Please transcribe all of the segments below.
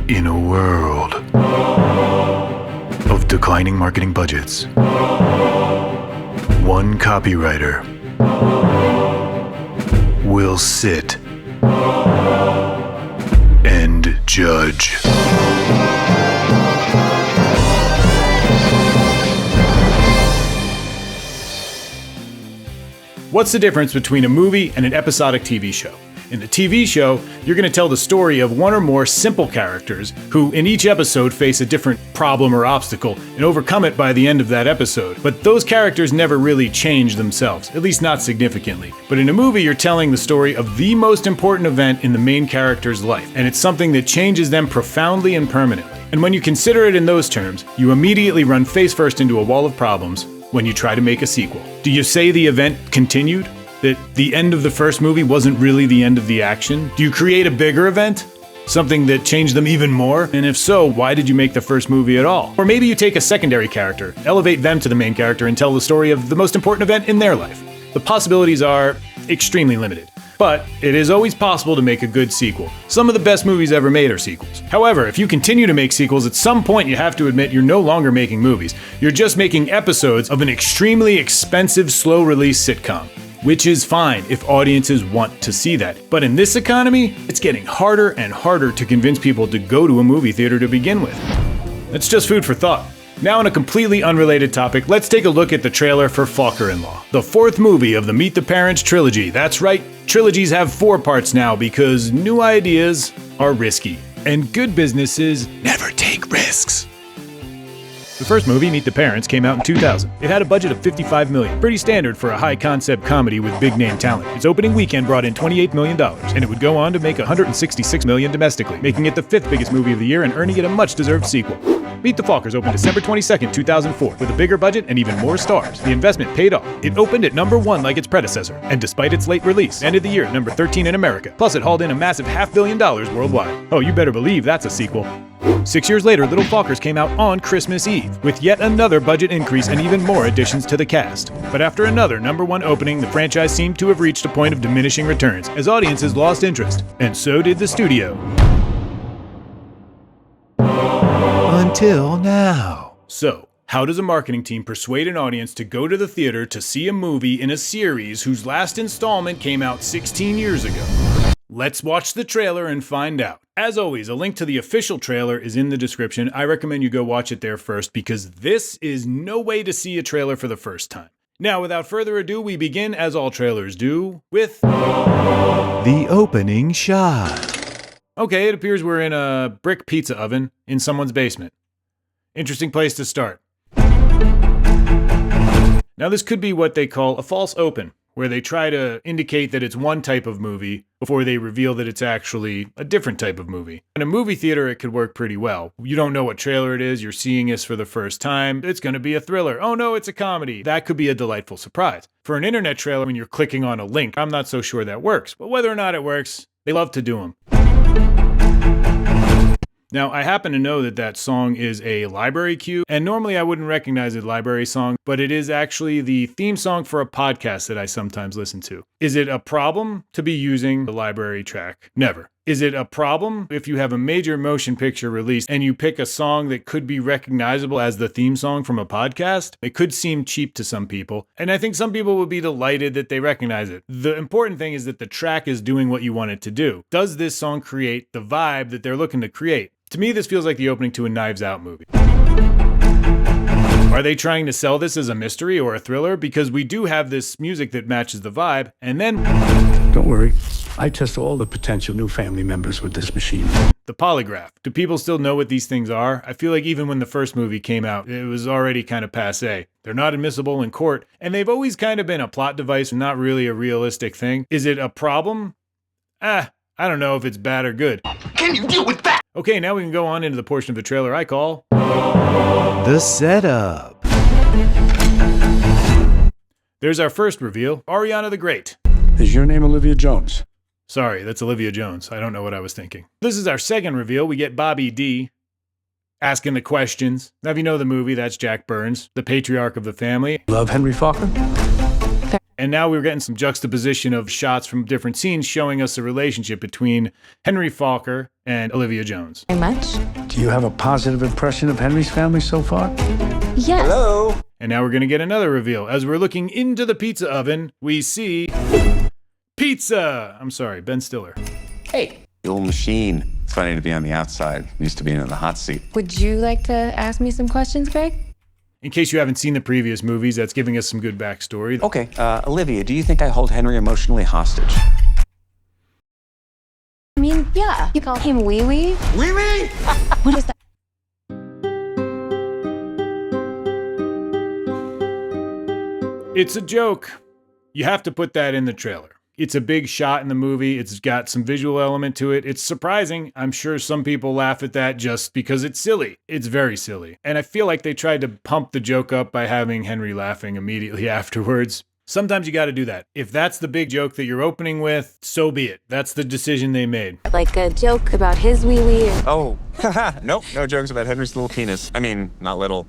In a world of declining marketing budgets, one copywriter will sit and judge. What's the difference between a movie and an episodic TV show? In the TV show, you're going to tell the story of one or more simple characters who in each episode face a different problem or obstacle and overcome it by the end of that episode. But those characters never really change themselves, at least not significantly. But in a movie, you're telling the story of the most important event in the main character's life, and it's something that changes them profoundly and permanently. And when you consider it in those terms, you immediately run face first into a wall of problems when you try to make a sequel. Do you say the event continued? That the end of the first movie wasn't really the end of the action? Do you create a bigger event? Something that changed them even more? And if so, why did you make the first movie at all? Or maybe you take a secondary character, elevate them to the main character, and tell the story of the most important event in their life. The possibilities are extremely limited. But it is always possible to make a good sequel. Some of the best movies ever made are sequels. However, if you continue to make sequels, at some point you have to admit you're no longer making movies. You're just making episodes of an extremely expensive, slow-release sitcom. Which is fine if audiences want to see that. But in this economy, it's getting harder and harder to convince people to go to a movie theater to begin with. That's just food for thought. Now on a completely unrelated topic, let's take a look at the trailer for Focker-in-Law, the fourth movie of the Meet the Parents trilogy. That's right, trilogies have 4 parts now because new ideas are risky. And good businesses never take risks. The first movie, Meet the Parents, came out in 2000. It had a budget of $55 million, pretty standard for a high-concept comedy with big-name talent. Its opening weekend brought in $28 million, and it would go on to make $166 million domestically, making it the 5th biggest movie of the year and earning it a much-deserved sequel. Meet the Fockers opened December 22nd, 2004, with a bigger budget and even more stars. The investment paid off. It opened at number 1 like its predecessor, and despite its late release, ended the year at number 13 in America. Plus, it hauled in a massive $500 million worldwide. Oh, you better believe that's a sequel. 6 years later, Little Fockers came out on Christmas Eve, with yet another budget increase and even more additions to the cast. But after another number 1 opening, the franchise seemed to have reached a point of diminishing returns, as audiences lost interest, and so did the studio. Until now. So, how does a marketing team persuade an audience to go to the theater to see a movie in a series whose last installment came out 16 years ago? Let's watch the trailer and find out. As always, a link to the official trailer is in the description. I recommend you go watch it there first because this is no way to see a trailer for the first time. Now, without further ado, we begin, as all trailers do, with the opening shot. Okay, it appears we're in a brick pizza oven in someone's basement. Interesting place to start. Now, this could be what they call a false open, where they try to indicate that it's one type of movie before they reveal that it's actually a different type of movie. In a movie theater, it could work pretty well. You don't know what trailer it is, you're seeing this for the first time, it's gonna be a thriller. Oh no, it's a comedy. That could be a delightful surprise. For an internet trailer, when you're clicking on a link, I'm not so sure that works. But whether or not it works, they love to do them. Now, I happen to know that that song is a library cue, and normally I wouldn't recognize a library song, but it is actually the theme song for a podcast that I sometimes listen to. Is it a problem to be using the library track? Never. Is it a problem if you have a major motion picture release and you pick a song that could be recognizable as the theme song from a podcast? It could seem cheap to some people, and I think some people would be delighted that they recognize it. The important thing is that the track is doing what you want it to do. Does this song create the vibe that they're looking to create? To me, this feels like the opening to a Knives Out movie. Are they trying to sell this as a mystery or a thriller? Because we do have this music that matches the vibe, and then... Don't worry. I test all the potential new family members with this machine. The polygraph. Do people still know what these things are? I feel like even when the first movie came out, it was already kind of passé. They're not admissible in court, and they've always kind of been a plot device and not really a realistic thing. Is it a problem? I don't know if it's bad or good. Can you deal with that? Okay, now we can go on into the portion of the trailer I call... the setup. There's our first reveal, Ariana the Great. Is your name Olivia Jones? Sorry, that's Olivia Jones. I don't know what I was thinking. This is our second reveal. We get Bobby D. asking the questions. Now, if you know the movie, that's Jack Burns, the patriarch of the family. Love Henry Focker? And now we're getting some juxtaposition of shots from different scenes showing us a relationship between Henry Focker and Olivia Jones. Very much. Do you have a positive impression of Henry's family so far? Yes. Hello? And now we're going to get another reveal. As we're looking into the pizza oven, we see pizza. I'm sorry, Ben Stiller. Hey. The old machine. It's funny to be on the outside. Used to be in the hot seat. Would you like to ask me some questions, Greg? In case you haven't seen the previous movies, that's giving us some good backstory. Okay, Olivia, do you think I hold Henry emotionally hostage? I mean, yeah. You call him Wee Wee? Wee wee! What is that? It's a joke. You have to put that in the trailer. It's a big shot in the movie. It's got some visual element to it. It's surprising. I'm sure some people laugh at that just because it's silly. It's very silly. And I feel like they tried to pump the joke up by having Henry laughing immediately afterwards. Sometimes you got to do that. If that's the big joke that you're opening with, so be it. That's the decision they made. Like a joke about his Wee Wee? Oh, nope, no jokes about Henry's little penis. I mean, not little.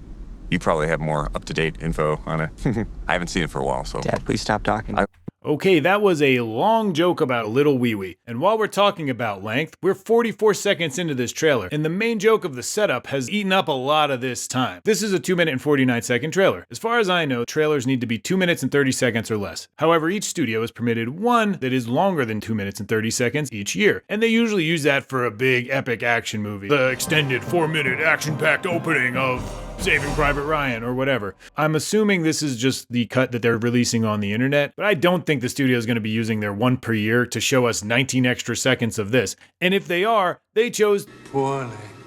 You probably have more up-to-date info on it. I haven't seen it for a while, so... Dad, please stop talking. Okay, that was a long joke about a little wee wee. And while we're talking about length, we're 44 seconds into this trailer, and the main joke of the setup has eaten up a lot of this time. This is a 2-minute and 49-second trailer. As far as I know, trailers need to be 2 minutes and 30 seconds or less. However, each studio is permitted one that is longer than 2 minutes and 30 seconds each year. And they usually use that for a big epic action movie. The extended 4-minute action-packed opening of Saving Private Ryan or whatever. I'm assuming this is just the cut that they're releasing on the internet, but I don't think the studio is going to be using their one per year to show us 19 extra seconds of this. And if they are, they chose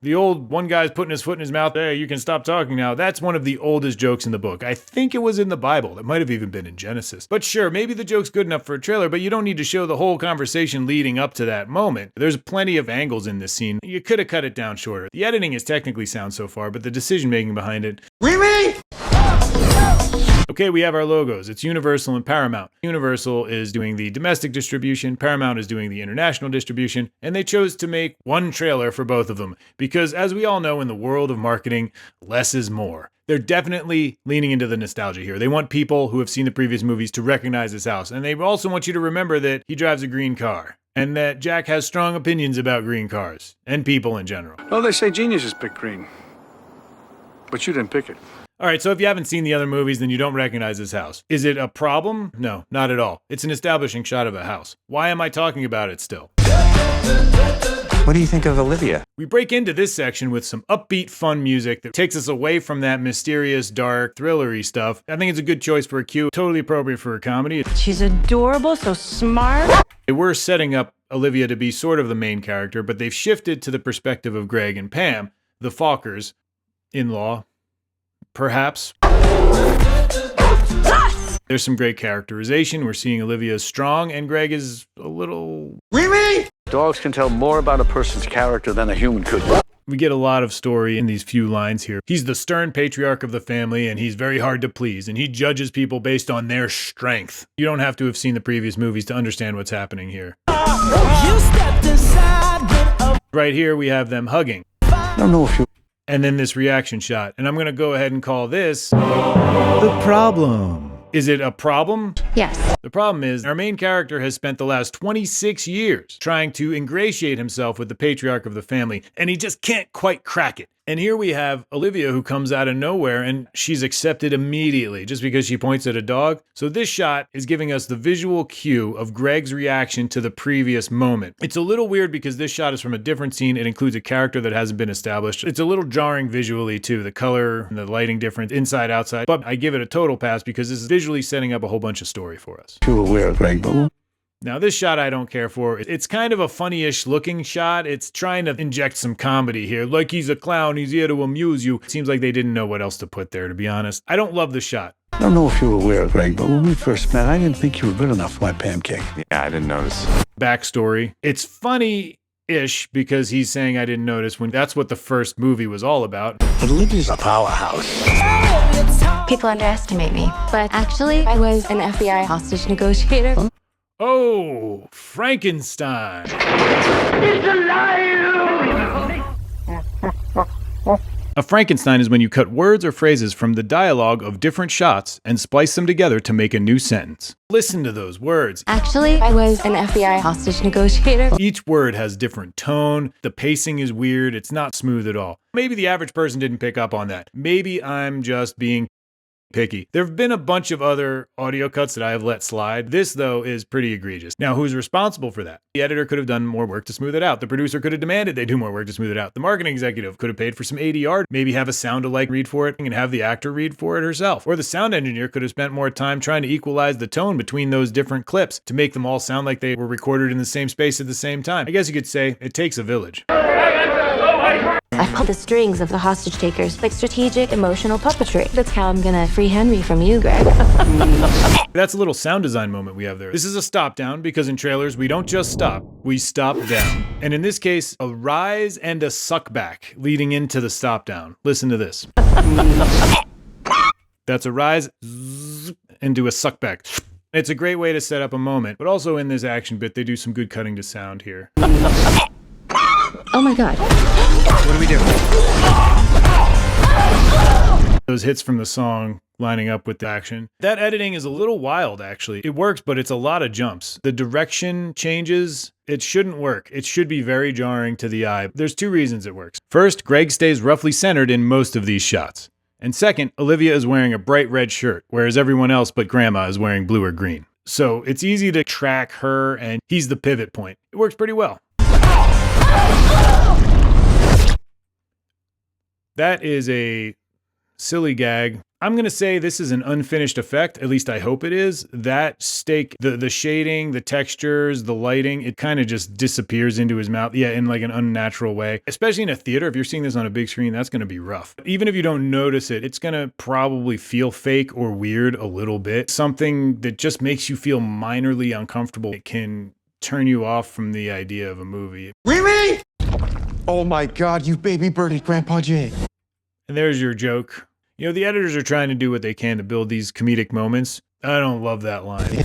the old one guy's putting his foot in his mouth. Hey, you can stop talking now. That's one of the oldest jokes in the book. I think it was in the Bible. It might have even been in Genesis. But sure, maybe the joke's good enough for a trailer, but you don't need to show the whole conversation leading up to that moment. There's plenty of angles in this scene. You could have cut it down shorter. The editing is technically sound so far, but the decision making behind it. Okay, we have our logos. It's Universal and Paramount. Universal is doing the domestic distribution, Paramount is doing the international distribution, and they chose to make one trailer for both of them because, as we all know in the world of marketing, less is more. They're definitely leaning into the nostalgia here. They want people who have seen the previous movies to recognize this house, and they also want you to remember that he drives a green car, and that Jack has strong opinions about green cars, and people in general. Well, they say geniuses pick green. But you didn't pick it. All right, so if you haven't seen the other movies, then you don't recognize this house. Is it a problem? No, not at all. It's an establishing shot of a house. Why am I talking about it still? What do you think of Olivia? We break into this section with some upbeat, fun music that takes us away from that mysterious, dark, thrillery stuff. I think it's a good choice for a cue, totally appropriate for a comedy. She's adorable, so smart. They were setting up Olivia to be sort of the main character, but they've shifted to the perspective of Greg and Pam, the Fockers, in-law, perhaps. There's some great characterization. We're seeing Olivia is strong, and Greg is a little... Dogs can tell more about a person's character than a human could. We get a lot of story in these few lines here. He's the stern patriarch of the family, and he's very hard to please, and he judges people based on their strength. You don't have to have seen the previous movies to understand what's happening here. Right here, we have them hugging. I don't know if you... And then this reaction shot. And I'm going to go ahead and call this the problem. Is it a problem? Yes. The problem is our main character has spent the last 26 years trying to ingratiate himself with the patriarch of the family, and he just can't quite crack it. And here we have Olivia who comes out of nowhere and she's accepted immediately just because she points at a dog. So this shot is giving us the visual cue of Greg's reaction to the previous moment. It's a little weird because this shot is from a different scene. It includes a character that hasn't been established. It's a little jarring visually too, the color and the lighting difference inside, outside. But I give it a total pass because this is visually setting up a whole bunch of story for us. You were aware of Greg, but... Now, this shot I don't care for. It's kind of a funny-ish looking shot. It's trying to inject some comedy here. Like he's a clown, he's here to amuse you. It seems like they didn't know what else to put there, to be honest. I don't love the shot. I don't know if you were aware of Greg, but when we first met, I didn't think you were good enough for my pancake. Yeah, I didn't notice. Backstory. It's funny-ish because he's saying I didn't notice when that's what the first movie was all about. But Olivia's a powerhouse. People underestimate me, but actually, I was an FBI hostage negotiator. Huh? Oh, Frankenstein. A Frankenstein is when you cut words or phrases from the dialogue of different shots and splice them together to make a new sentence. Listen to those words. Actually, I was an FBI hostage negotiator. Each word has different tone. The pacing is weird. It's not smooth at all. Maybe the average person didn't pick up on that. Maybe I'm just being picky. There have been a bunch of other audio cuts that I have let slide. This, though, is pretty egregious. Now, who's responsible for that? The editor could have done more work to smooth it out. The producer could have demanded they do more work to smooth it out. The marketing executive could have paid for some ADR, maybe have a sound-alike read for it and have the actor read for it herself. Or the sound engineer could have spent more time trying to equalize the tone between those different clips to make them all sound like they were recorded in the same space at the same time. I guess you could say it takes a village. I pulled the strings of the hostage takers, like strategic emotional puppetry. That's how I'm gonna free Henry from you, Greg. That's a little sound design moment we have there. This is a stop down because in trailers, we don't just stop, we stop down. And in this case, a rise and a suck back leading into the stop down. Listen to this. That's a rise into a suck back. It's a great way to set up a moment, but also in this action bit, they do some good cutting to sound here. Oh my God. What do we do? Those hits from the song lining up with the action. That editing is a little wild, actually. It works, but it's a lot of jumps. The direction changes. It shouldn't work. It should be very jarring to the eye. There's two reasons it works. First, Greg stays roughly centered in most of these shots. And second, Olivia is wearing a bright red shirt, whereas everyone else but Grandma is wearing blue or green. So it's easy to track her, and he's the pivot point. It works pretty well. That is a silly gag. I'm going to say this is an unfinished effect. At least I hope it is. That steak, the shading, the textures, the lighting, it kind of just disappears into his mouth. Yeah, in like an unnatural way. Especially in a theater. If you're seeing this on a big screen, that's going to be rough. Even if you don't notice it, it's going to probably feel fake or weird a little bit. Something that just makes you feel minorly uncomfortable. It can turn you off from the idea of a movie. Riri! Oh my God, you baby birdie, Grandpa J. And there's your joke. You know, the editors are trying to do what they can to build these comedic moments. I don't love that line.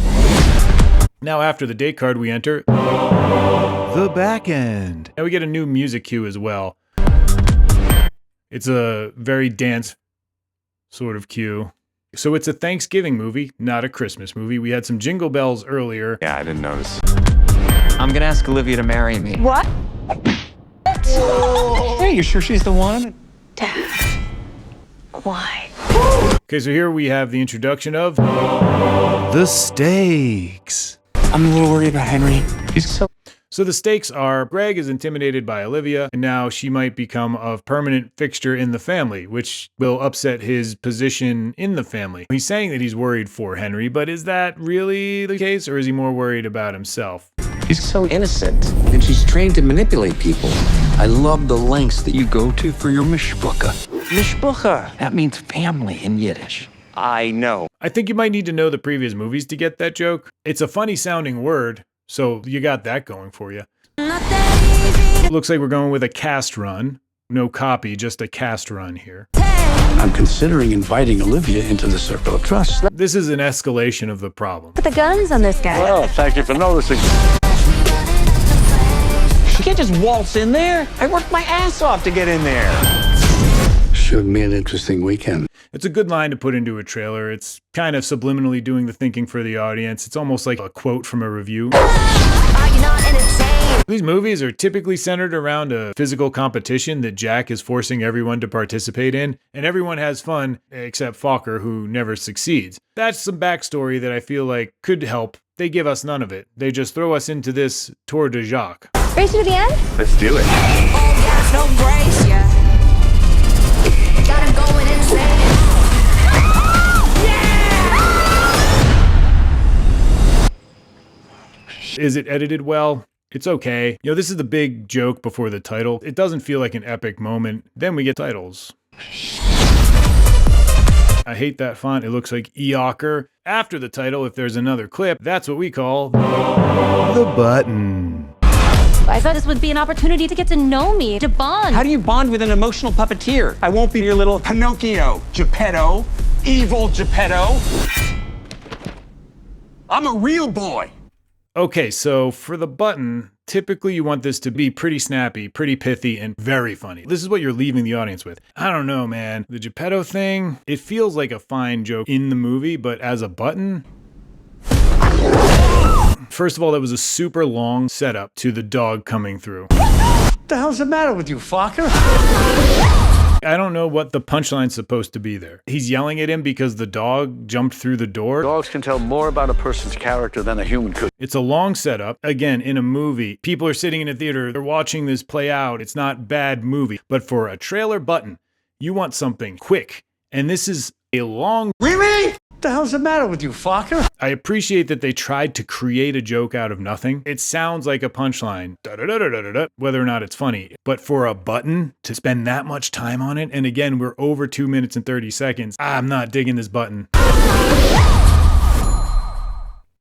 Now after the date card, we enter the back end. Now we get a new music cue as well. It's a very dance sort of cue. So it's a Thanksgiving movie, not a Christmas movie. We had some jingle bells earlier. Yeah, I didn't notice. I'm gonna ask Olivia to marry me. What? Hey, you sure she's the one? Dad. Why? Okay, so here we have the introduction of the stakes. I'm a little worried about Henry. He's So the stakes are Greg is intimidated by Olivia, and now she might become a permanent fixture in the family, which will upset his position in the family. He's saying that he's worried for Henry, but is that really the case, or is he more worried about himself? He's so innocent, and she's trained to manipulate people. I love the lengths that you go to for your mishpucha. Mishpucha, that means family in Yiddish. I know. I think you might need to know the previous movies to get that joke. It's a funny sounding word, so you got that going for you. Looks like we're going with a cast run. No copy, just a cast run here. I'm considering inviting Olivia into the circle of trust. This is an escalation of the problem. Put the guns on this guy. Well, thank you for noticing. She can't just waltz in there. I worked my ass off to get in there. Should be an interesting weekend. It's a good line to put into a trailer. It's kind of subliminally doing the thinking for the audience. It's almost like a quote from a review. These movies are typically centered around a physical competition that Jack is forcing everyone to participate in, and everyone has fun except Focker, who never succeeds. That's some backstory that I feel like could help. They give us none of it. They just throw us into this tour de Jacques. Race to the end? Let's do it. Is it edited well? It's okay. You know, this is the big joke before the title. It doesn't feel like an epic moment. Then we get titles. I hate that font. It looks like Eocker. After the title, if there's another clip, that's what we call the button. I thought this would be an opportunity to get to know me, to bond. How do you bond with an emotional puppeteer? I won't be your little Pinocchio, Geppetto, evil Geppetto. I'm a real boy. Okay, so for the button, typically you want this to be pretty snappy, pretty pithy, and very funny. This is what you're leaving the audience with. I don't know, man. The Geppetto thing, it feels like a fine joke in the movie, but as a button... First of all, that was a super long setup to the dog coming through. What the hell's the matter with you, Focker? I don't know what the punchline's supposed to be there. He's yelling at him because the dog jumped through the door. Dogs can tell more about a person's character than a human could. It's a long setup. Again, in a movie, people are sitting in a theater, they're watching this play out. It's not bad movie. But for a trailer button, you want something quick. And this is a long... What the hell's the matter with you, Focker? I appreciate that they tried to create a joke out of nothing. It sounds like a punchline, whether or not it's funny. But for a button, to spend that much time on it, and again, we're over 2 minutes and 30 seconds, I'm not digging this button.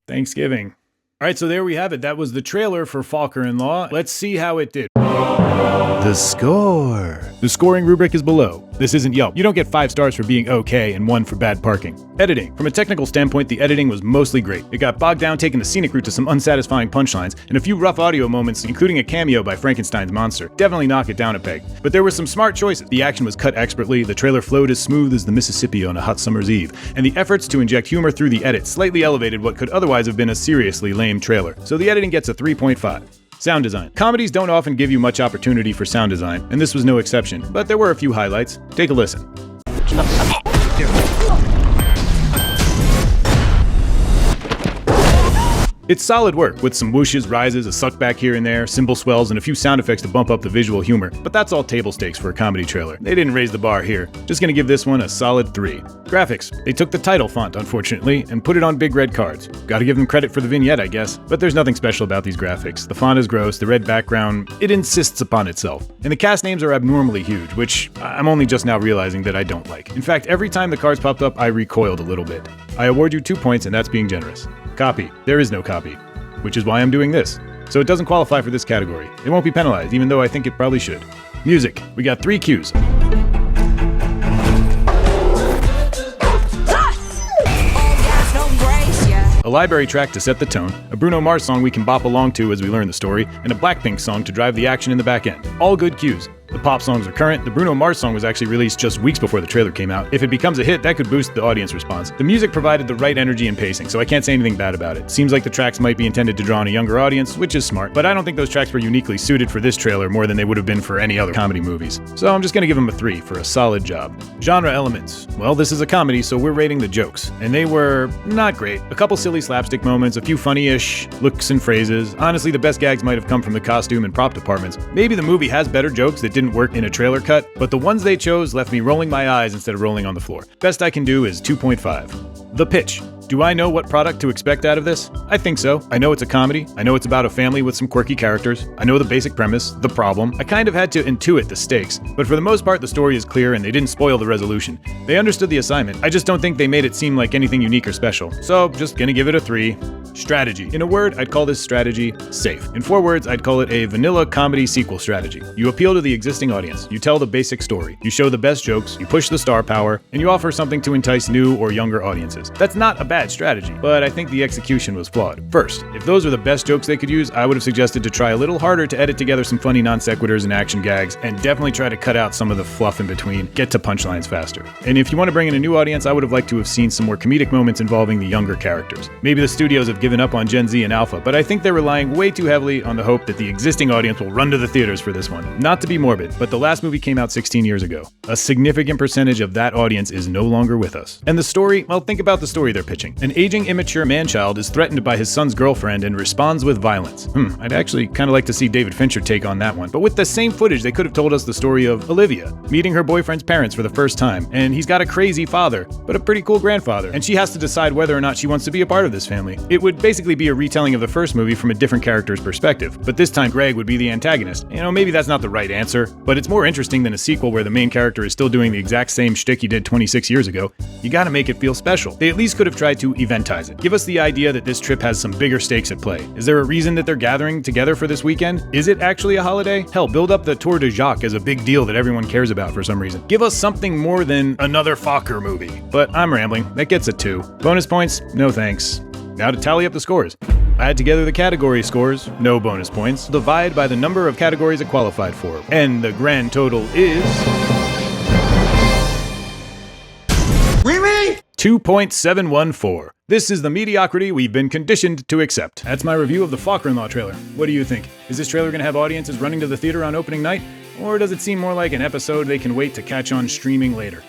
Thanksgiving. All right, so there we have it. That was the trailer for Focker-in-Law. Let's see how it did. The score. The scoring rubric is below. This isn't Yelp. You don't get 5 stars for being okay and 1 for bad parking. Editing. From a technical standpoint, the editing was mostly great. It got bogged down taking the scenic route to some unsatisfying punchlines, and a few rough audio moments, including a cameo by Frankenstein's monster. Definitely knock it down a peg. But there were some smart choices. The action was cut expertly, the trailer flowed as smooth as the Mississippi on a hot summer's eve, and the efforts to inject humor through the edit slightly elevated what could otherwise have been a seriously lame trailer. So the editing gets a 3.5. Sound design. Comedies don't often give you much opportunity for sound design, and this was no exception, but there were a few highlights. Take a listen. It's solid work, with some whooshes, rises, a suck back here and there, cymbal swells, and a few sound effects to bump up the visual humor, but that's all table stakes for a comedy trailer. They didn't raise the bar here. Just gonna give this one a solid 3. Graphics. They took the title font, unfortunately, and put it on big red cards. Gotta give them credit for the vignette, I guess. But there's nothing special about these graphics. The font is gross, the red background, it insists upon itself. And the cast names are abnormally huge, which I'm only just now realizing that I don't like. In fact, every time the cards popped up, I recoiled a little bit. I award you 2 points, and that's being generous. Copy. There is no copy, which is why I'm doing this. So it doesn't qualify for this category. It won't be penalized, even though I think it probably should. Music. We got 3 cues. A library track to set the tone, a Bruno Mars song we can bop along to as we learn the story, and a Blackpink song to drive the action in the back end. All good cues. The pop songs are current. The Bruno Mars song was actually released just weeks before the trailer came out. If it becomes a hit, that could boost the audience response. The music provided the right energy and pacing, so I can't say anything bad about it. Seems like the tracks might be intended to draw in a younger audience, which is smart, but I don't think those tracks were uniquely suited for this trailer more than they would have been for any other comedy movies. So I'm just gonna give them a 3 for a solid job. Genre elements. Well, this is a comedy, so we're rating the jokes. And they were not great. A couple silly slapstick moments, a few funny-ish looks and phrases. Honestly, the best gags might have come from the costume and prop departments. Maybe the movie has better jokes that didn't work in a trailer cut, but the ones they chose left me rolling my eyes instead of rolling on the floor. Best I can do is 2.5. The pitch. Do I know what product to expect out of this? I think so. I know it's a comedy. I know it's about a family with some quirky characters. I know the basic premise, the problem. I kind of had to intuit the stakes, but for the most part the story is clear and they didn't spoil the resolution. They understood the assignment. I just don't think they made it seem like anything unique or special. So, just gonna give it a 3. Strategy. In a word, I'd call this strategy safe. In 4 words, I'd call it a vanilla comedy sequel strategy. You appeal to the existing audience. You tell the basic story. You show the best jokes. You push the star power. And you offer something to entice new or younger audiences. That's not a bad strategy, but I think the execution was flawed. First, if those were the best jokes they could use, I would have suggested to try a little harder to edit together some funny non sequiturs and action gags, and definitely try to cut out some of the fluff in between, get to punchlines faster. And if you want to bring in a new audience, I would have liked to have seen some more comedic moments involving the younger characters. Maybe the studios have given up on Gen Z and Alpha, but I think they're relying way too heavily on the hope that the existing audience will run to the theaters for this one. Not to be morbid, but the last movie came out 16 years ago. A significant percentage of that audience is no longer with us. And the story, well, think about the story they're pitching. An aging, immature man-child is threatened by his son's girlfriend and responds with violence. I'd actually kind of like to see David Fincher take on that one. But with the same footage, they could have told us the story of Olivia, meeting her boyfriend's parents for the first time, and he's got a crazy father, but a pretty cool grandfather, and she has to decide whether or not she wants to be a part of this family. It would basically be a retelling of the first movie from a different character's perspective, but this time Greg would be the antagonist. You know, maybe that's not the right answer, but it's more interesting than a sequel where the main character is still doing the exact same shtick he did 26 years ago. You gotta make it feel special. They at least could have tried to eventize it. Give us the idea that this trip has some bigger stakes at play. Is there a reason that they're gathering together for this weekend? Is it actually a holiday? Hell, build up the Tour de Jacques as a big deal that everyone cares about for some reason. Give us something more than another Focker movie. But I'm rambling. That gets a 2. Bonus points? No thanks. Now to tally up the scores. Add together the category scores, no bonus points, divide by the number of categories it qualified for, and the grand total is 2.714. This is the mediocrity we've been conditioned to accept. That's my review of the Focker-in-Law trailer. What do you think? Is this trailer gonna have audiences running to the theater on opening night? Or does it seem more like an episode they can wait to catch on streaming later?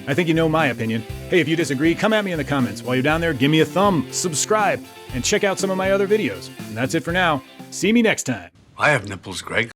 I think you know my opinion. Hey, if you disagree, come at me in the comments. While you're down there, give me a thumb, subscribe, and check out some of my other videos. And that's it for now. See me next time. I have nipples, Greg.